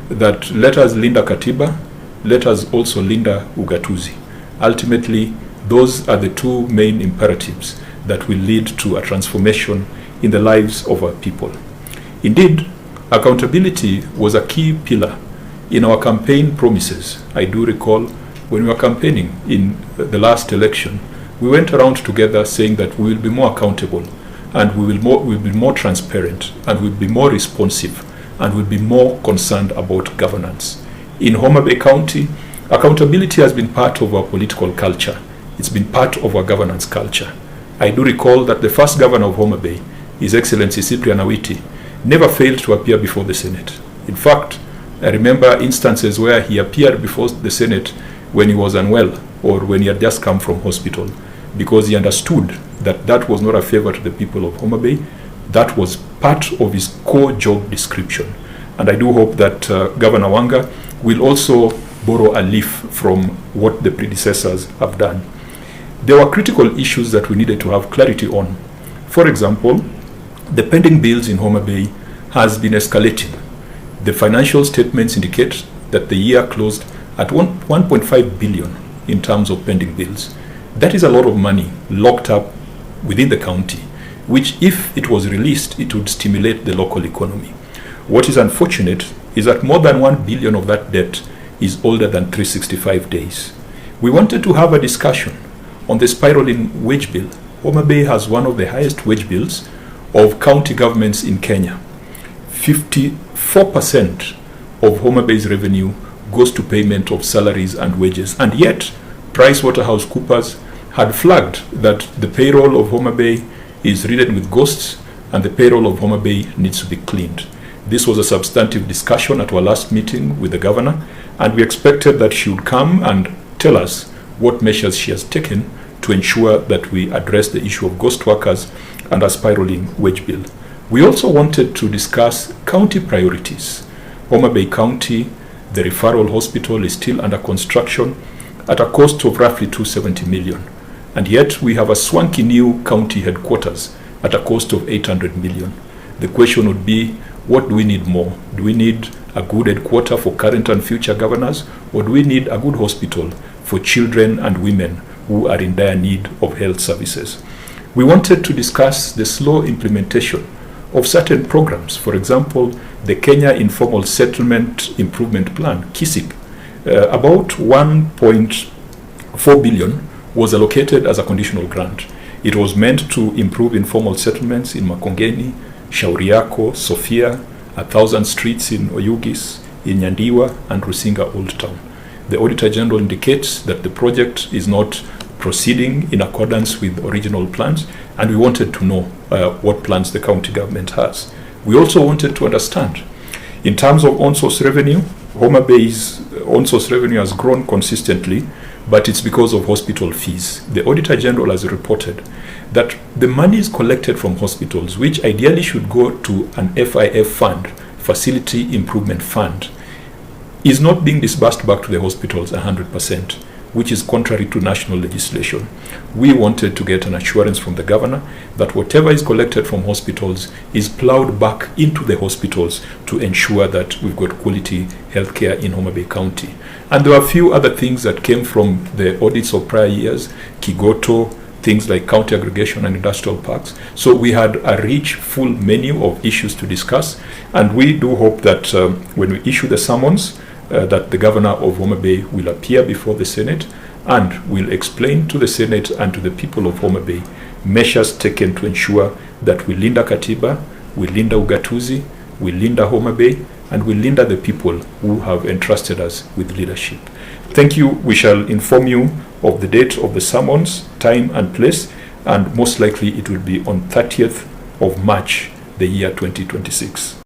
that let us linda Katiba, let us also linda ugatuzi. Ultimately, those are the two main imperatives that will lead to a transformation in the lives of our people. Indeed, accountability was a key pillar in our campaign promises. I do recall when we were campaigning in the last election, we went around together saying that we will be more accountable, and we will be more transparent, and we will be more responsive, and we will be more concerned about governance. In Homa Bay County, accountability has been part of our political culture. It's been part of our governance culture. I do recall that the first governor of Homa Bay, His Excellency Cyprian Awiti, never failed to appear before the Senate. In fact, I remember instances where he appeared before the Senate when he was unwell or when he had just come from hospital, because he understood that that was not a favor to the people of Homa Bay. That was part of his core job description. And I do hope that Governor Wanga will also borrow a leaf from what the predecessors have done. There were critical issues that we needed to have clarity on. For example, the pending bills in Homa Bay has been escalating. The financial statements indicate that the year closed at 1.5 billion in terms of pending bills. That is a lot of money locked up within the county, which if it was released, it would stimulate the local economy. What is unfortunate is that more than 1 billion of that debt is older than 365 days. We wanted to have a discussion on the spiraling wage bill. Homa Bay has one of the highest wage bills of county governments in Kenya. 54% of Homa Bay's revenue goes to payment of salaries and wages, and yet PricewaterhouseCoopers had flagged that the payroll of Homa Bay is ridden with ghosts and the payroll of Homa Bay needs to be cleaned. This was a substantive discussion at our last meeting with the governor, and we expected that she would come and tell us what measures she has taken to ensure that we address the issue of ghost workers and a spiraling wage bill. We also wanted to discuss county priorities. Homa Bay County, the referral hospital is still under construction at a cost of roughly 270 million. And yet we have a swanky new county headquarters at a cost of 800 million. The question would be, what do we need more? Do we need a good headquarter for current and future governors, or do we need a good hospital for children and women who are in dire need of health services? We wanted to discuss the slow implementation of certain programs. For example, the Kenya Informal Settlement Improvement Plan, KISIP. About 1.4 billion was allocated as a conditional grant. It was meant to improve informal settlements in Makongeni, Shauri Yako, Sofia, 1,000 streets in Oyugis, in Nyandiwa, and Rusinga Old Town. The Auditor General indicates that the project is not proceeding in accordance with original plans, and we wanted to know what plans the county government has. We also wanted to understand, in terms of on-source revenue, Homa Bay's on-source revenue has grown consistently, but it's because of hospital fees. The Auditor General has reported that the monies collected from hospitals, which ideally should go to an FIF fund, Facility Improvement Fund, is not being disbursed back to the hospitals 100%, which is contrary to national legislation. We wanted to get an assurance from the governor that whatever is collected from hospitals is plowed back into the hospitals to ensure that we've got quality healthcare in Homa Bay County. And there were a few other things that came from the audits of prior years, Kigoto, things like county aggregation and industrial parks. So we had a rich, full menu of issues to discuss, and we do hope that when we issue the summons, that the governor of Homa Bay will appear before the Senate and will explain to the Senate and to the people of Homa Bay measures taken to ensure that we linda Katiba, we linda Ugatuzi, we linda Homa Bay, and we linda the people who have entrusted us with leadership. Thank you. We shall inform you of the date of the summons, time and place, and most likely it will be on 30th of March, the year 2026.